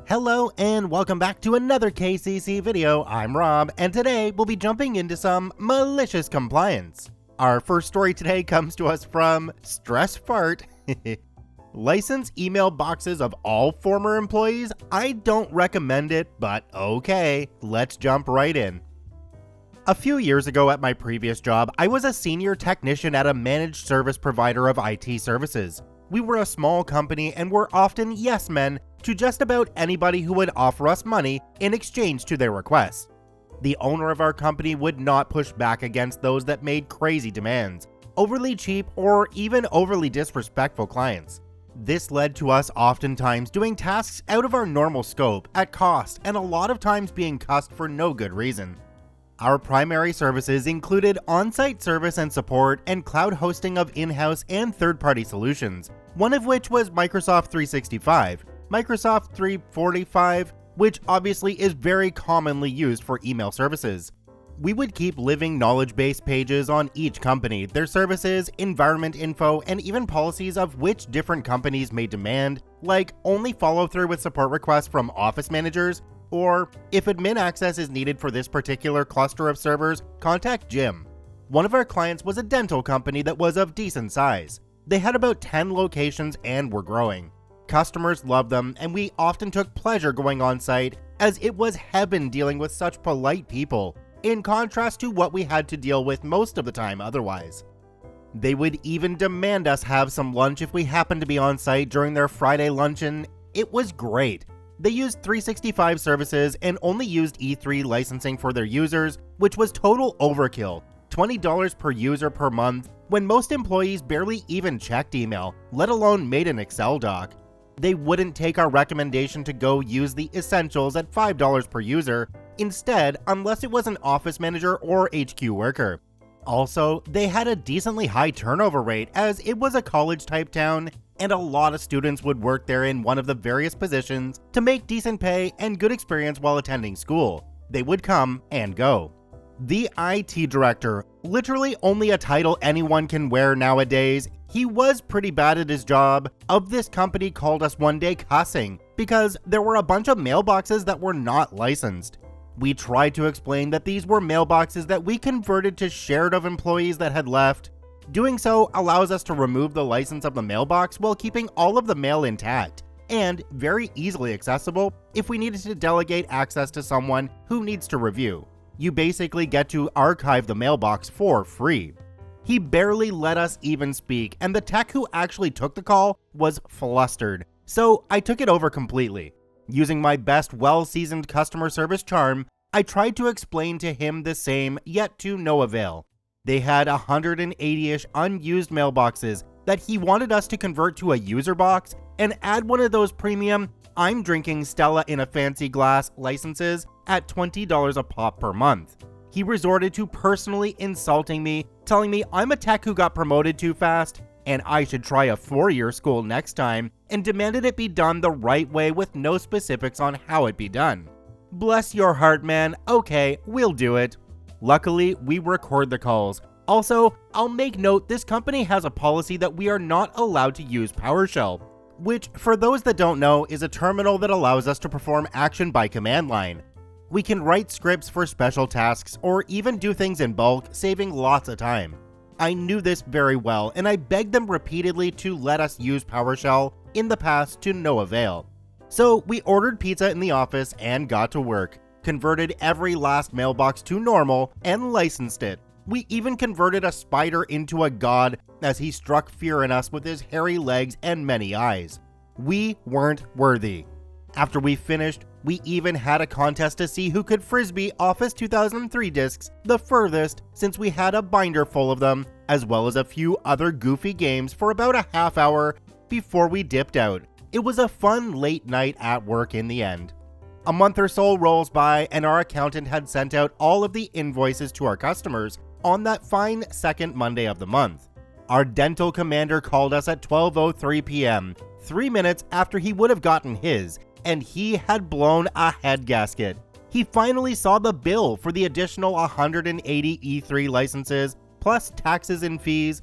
Hello and welcome back to another KCC video. I'm Rob, and today we'll be jumping into some malicious compliance. Our first story today comes to us from Stress Fart. License email boxes of all former employees? I don't recommend it, but okay, let's jump right in. A few years ago at my previous job, I was a senior technician at a managed service provider of IT services. We were a small company and were often yes men to just about anybody who would offer us money in exchange to their requests. The owner of our company would not push back against those that made crazy demands, overly cheap or even overly disrespectful clients. This led to us oftentimes doing tasks out of our normal scope at cost and a lot of times being cussed for no good reason. Our primary services included on-site service and support and cloud hosting of in-house and third-party solutions, one of which was Microsoft 365, Microsoft 345, which obviously is very commonly used for email services. We would keep living knowledge base pages on each company, their services, environment info, and even policies of which different companies may demand, like only follow through with support requests from office managers, or if admin access is needed for this particular cluster of servers, contact Jim. One of our clients was a dental company that was of decent size. They had about 10 locations and were growing. Customers loved them, and we often took pleasure going on site as it was heaven dealing with such polite people, in contrast to what we had to deal with most of the time otherwise. They would even demand us have some lunch if we happened to be on site during their Friday luncheon. It was great. They used 365 services and only used E3 licensing for their users, which was total overkill, $20 per user per month, when most employees barely even checked email, let alone made an Excel doc. They wouldn't take our recommendation to go use the essentials at $5 per user, instead, unless it was an office manager or HQ worker. Also, they had a decently high turnover rate as it was a college-type town, and a lot of students would work there in one of the various positions to make decent pay and good experience while attending school. They would come and go. The IT director, literally only a title anyone can wear nowadays, he was pretty bad at his job, of this company called us one day cussing because there were a bunch of mailboxes that were not licensed. We tried to explain that these were mailboxes that we converted to shared of employees that had left. Doing so allows us to remove the license of the mailbox while keeping all of the mail intact, and very easily accessible if we needed to delegate access to someone who needs to review. You basically get to archive the mailbox for free. He barely let us even speak, and the tech who actually took the call was flustered, so I took it over completely. Using my best well-seasoned customer service charm, I tried to explain to him the same, yet to no avail. They had 180-ish unused mailboxes that he wanted us to convert to a user box and add one of those premium I'm drinking Stella in a fancy glass licenses at $20 a pop per month. He resorted to personally insulting me, telling me I'm a tech who got promoted too fast and I should try a 4-year school next time, and demanded it be done the right way with no specifics on how it be done. Bless your heart, man. Okay, we'll do it. Luckily, we record the calls. Also, I'll make note this company has a policy that we are not allowed to use PowerShell, which, for those that don't know, is a terminal that allows us to perform action by command line. We can write scripts for special tasks or even do things in bulk, saving lots of time. I knew this very well, and I begged them repeatedly to let us use PowerShell in the past to no avail. So we ordered pizza in the office and got to work, converted every last mailbox to normal, and licensed it. We even converted a spider into a god as he struck fear in us with his hairy legs and many eyes. We weren't worthy. After we finished, we even had a contest to see who could frisbee Office 2003 discs the furthest, since we had a binder full of them, as well as a few other goofy games for about a half hour before we dipped out. It was a fun late night at work in the end. A month or so rolls by and our accountant had sent out all of the invoices to our customers on that fine second Monday of the month. Our dental commander called us at 12:03 p.m., 3 minutes after he would have gotten his, and he had blown a head gasket. He finally saw the bill for the additional 180 E3 licenses, plus taxes and fees.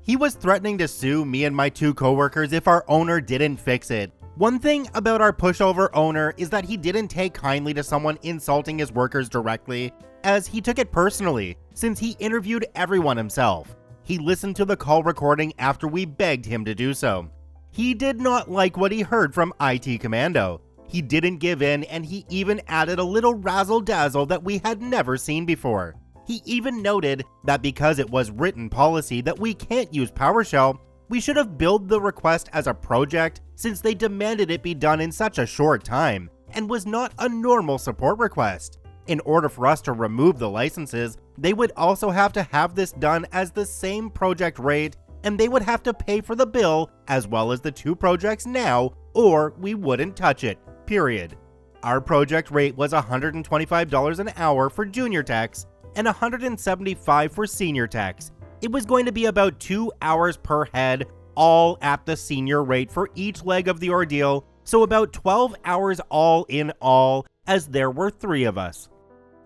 He was threatening to sue me and my 2 coworkers if our owner didn't fix it, One thing about our pushover owner is that he didn't take kindly to someone insulting his workers directly, as he took it personally, since he interviewed everyone himself. He listened to the call recording after we begged him to do so. He did not like what he heard from IT Commando. He didn't give in, and he even added a little razzle-dazzle that we had never seen before. He even noted that because it was written policy that we can't use PowerShell, we should have billed the request as a project since they demanded it be done in such a short time, and was not a normal support request. In order for us to remove the licenses, they would also have to have this done as the same project rate, and they would have to pay for the bill as well as the 2 projects now, or we wouldn't touch it, period. Our project rate was $125 an hour for junior techs and $175 for senior techs. It was going to be about 2 hours per head, all at the senior rate for each leg of the ordeal, so about 12 hours all in all, as there were 3 of us.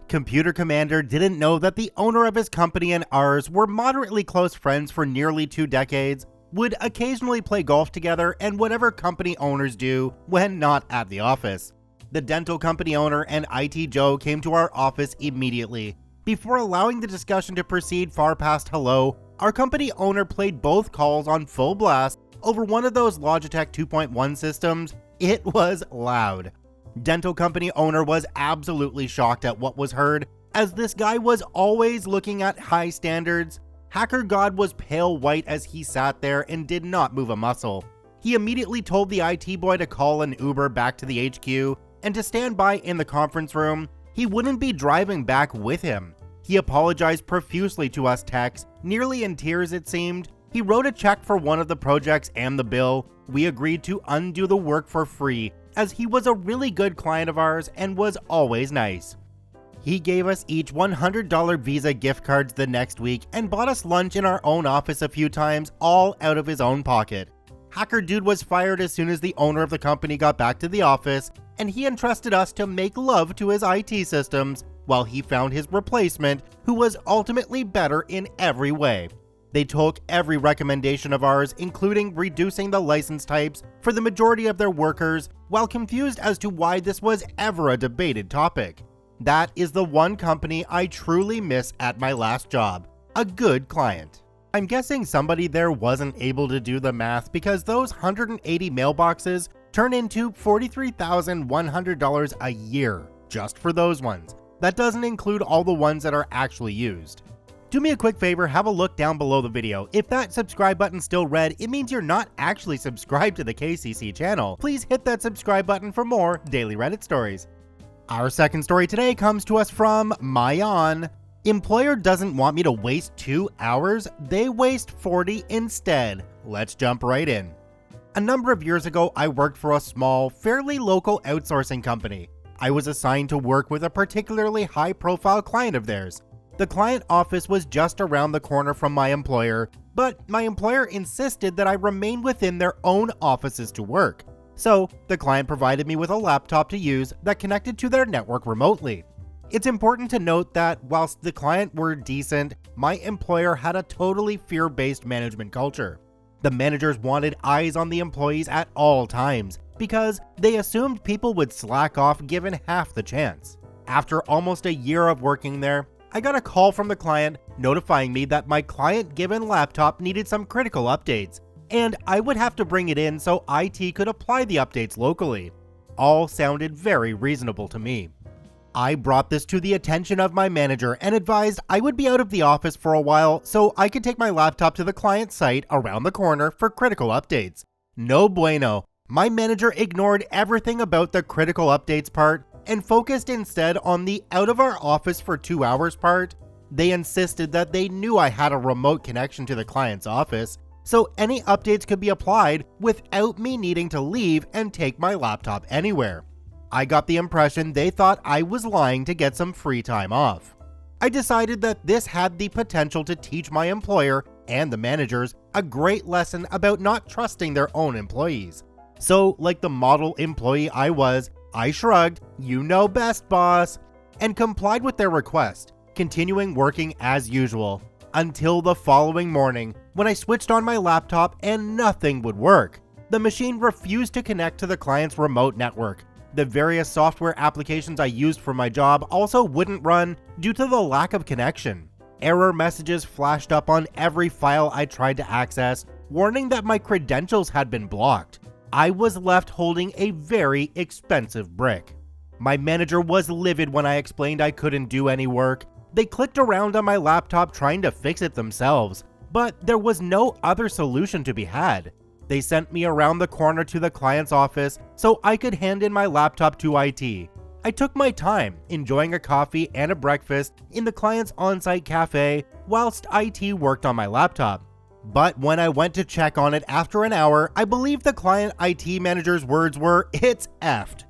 Computer Commander didn't know that the owner of his company and ours were moderately close friends for nearly 2 decades, would occasionally play golf together, and whatever company owners do when not at the office. The dental company owner and IT Joe came to our office immediately. Before allowing the discussion to proceed far past hello, our company owner played both calls on full blast over one of those Logitech 2.1 systems. It was loud. Dental company owner was absolutely shocked at what was heard, as this guy was always looking at high standards. Hacker God was pale white as he sat there and did not move a muscle. He immediately told the IT boy to call an Uber back to the HQ and to stand by in the conference room. He wouldn't be driving back with him. He apologized profusely to us techs, nearly in tears it seemed. He wrote a check for one of the projects and the bill. We agreed to undo the work for free, as he was a really good client of ours and was always nice. He gave us each $100 Visa gift cards the next week and bought us lunch in our own office a few times, all out of his own pocket. Hacker Dude was fired as soon as the owner of the company got back to the office, and he entrusted us to make love to his IT systems while he found his replacement, who was ultimately better in every way. They took every recommendation of ours, including reducing the license types for the majority of their workers, while confused as to why this was ever a debated topic. That is the one company I truly miss at my last job, a good client. I'm guessing somebody there wasn't able to do the math because those 180 mailboxes turn into $43,100 a year, just for those ones. That doesn't include all the ones that are actually used. Do me a quick favor, have a look down below the video. If that subscribe button's still red, it means you're not actually subscribed to the KCC channel. Please hit that subscribe button for more daily Reddit stories. Our second story today comes to us from Mayan. Employer doesn't want me to waste 2 hours, they waste 40 instead. Let's jump right in. A number of years ago, I worked for a small, fairly local outsourcing company. I was assigned to work with a particularly high-profile client of theirs. The client office was just around the corner from my employer, but my employer insisted that I remain within their own offices to work. So, the client provided me with a laptop to use that connected to their network remotely. It's important to note that whilst the client were decent, my employer had a totally fear-based management culture. The managers wanted eyes on the employees at all times, because they assumed people would slack off given half the chance. After almost a year of working there, I got a call from the client notifying me that my client-given laptop needed some critical updates, and I would have to bring it in so IT could apply the updates locally. All sounded very reasonable to me. I brought this to the attention of my manager and advised I would be out of the office for a while so I could take my laptop to the client site around the corner for critical updates. No bueno. My manager ignored everything about the critical updates part and focused instead on the out of our office for 2 hours part. They insisted that they knew I had a remote connection to the client's office, so any updates could be applied without me needing to leave and take my laptop anywhere. I got the impression they thought I was lying to get some free time off. I decided that this had the potential to teach my employer and the managers a great lesson about not trusting their own employees. So, like the model employee I was, I shrugged, "You know best, boss," and complied with their request, continuing working as usual, until the following morning when I switched on my laptop and nothing would work. The machine refused to connect to the client's remote network. The various software applications I used for my job also wouldn't run due to the lack of connection. Error messages flashed up on every file I tried to access, warning that my credentials had been blocked. I was left holding a very expensive brick. My manager was livid when I explained I couldn't do any work. They clicked around on my laptop trying to fix it themselves, but there was no other solution to be had. They sent me around the corner to the client's office so I could hand in my laptop to IT. I took my time, enjoying a coffee and a breakfast in the client's on-site cafe whilst IT worked on my laptop. But when I went to check on it after an hour, I believe the client IT manager's words were, "It's effed."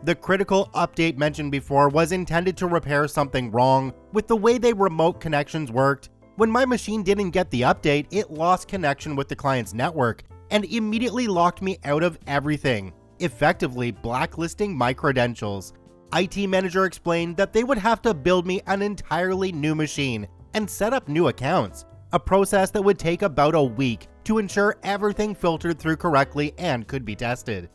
The critical update mentioned before was intended to repair something wrong with the way they remote connections worked. When my machine didn't get the update, it lost connection with the client's network and immediately locked me out of everything, effectively blacklisting my credentials. IT manager explained that they would have to build me an entirely new machine and set up new accounts, a process that would take about a week to ensure everything filtered through correctly and could be tested.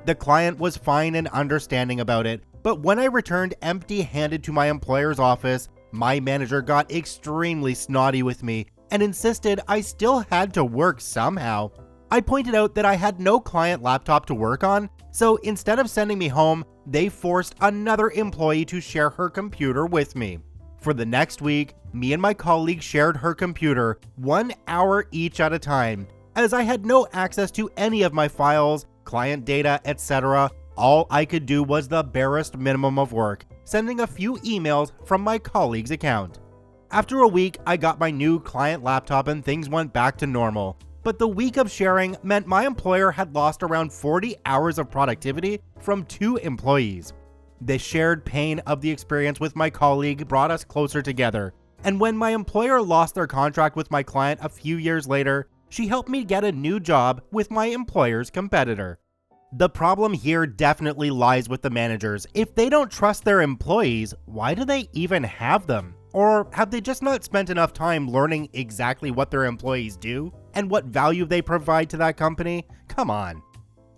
The client was fine and understanding about it, but when I returned empty-handed to my employer's office, my manager got extremely snotty with me and insisted I still had to work somehow. I pointed out that I had no client laptop to work on, so instead of sending me home, they forced another employee to share her computer with me. For the next week, me and my colleague shared her computer 1 hour each at a time. As I had no access to any of my files, client data, etc., all I could do was the barest minimum of work, sending a few emails from my colleague's account. After a week, I got my new client laptop and things went back to normal. But the week of sharing meant my employer had lost around 40 hours of productivity from 2 employees. The shared pain of the experience with my colleague brought us closer together, and when my employer lost their contract with my client a few years later, she helped me get a new job with my employer's competitor. The problem here definitely lies with the managers. If they don't trust their employees, why do they even have them? Or have they just not spent enough time learning exactly what their employees do and what value they provide to that company? Come on.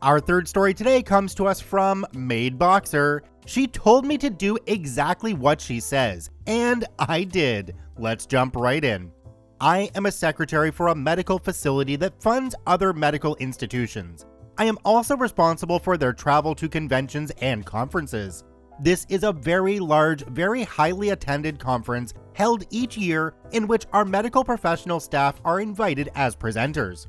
Our third story today comes to us from Maid Boxer. She told me to do exactly what she says, and I did. Let's jump right in. I am a secretary for a medical facility that funds other medical institutions. I am also responsible for their travel to conventions and conferences. This is a very large, very highly attended conference held each year in which our medical professional staff are invited as presenters.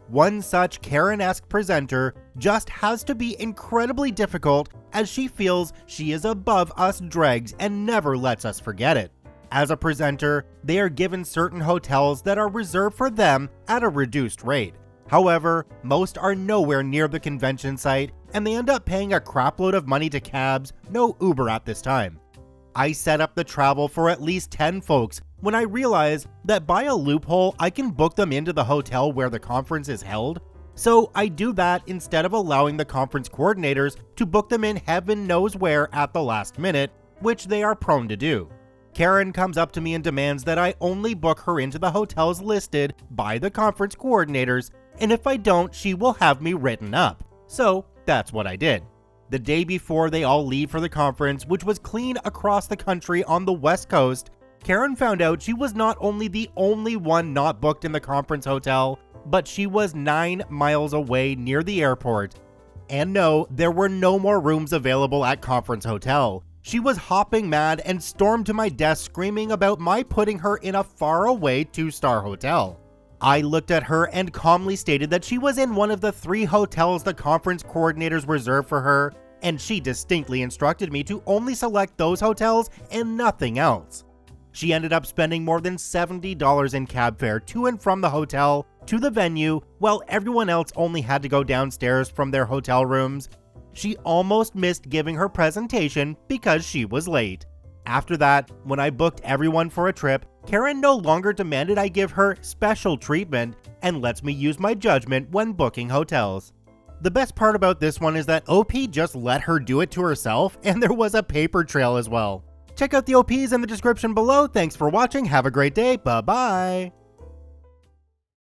One such Karen-esque presenter just has to be incredibly difficult as she feels she is above us dregs and never lets us forget it. As a presenter, they are given certain hotels that are reserved for them at a reduced rate. However, most are nowhere near the convention site, and they end up paying a crapload of money to cabs, no Uber at this time. I set up the travel for at least 10 folks when I realized that by a loophole I can book them into the hotel where the conference is held. So I do that instead of allowing the conference coordinators to book them in heaven knows where at the last minute, which they are prone to do. Karen comes up to me and demands that I only book her into the hotels listed by the conference coordinators, and if I don't, she will have me written up. So that's what I did. The day before they all leave for the conference, which was clean across the country on the West Coast, Karen found out she was not only the only one not booked in the conference hotel, but she was 9 miles away near the airport. And no, there were no more rooms available at Conference Hotel. She was hopping mad and stormed to my desk screaming about my putting her in a faraway 2-star hotel. I looked at her and calmly stated that she was in one of the 3 hotels the conference coordinators reserved for her, and she distinctly instructed me to only select those hotels and nothing else. She ended up spending more than $70 in cab fare to and from the hotel to the venue, while everyone else only had to go downstairs from their hotel rooms. She almost missed giving her presentation because she was late. After that, when I booked everyone for a trip, Karen no longer demanded I give her special treatment and lets me use my judgment when booking hotels. The best part about this one is that OP just let her do it to herself, and there was a paper trail as well. Check out the OPs in the description below. Thanks for watching. Have a great day. Bye-bye.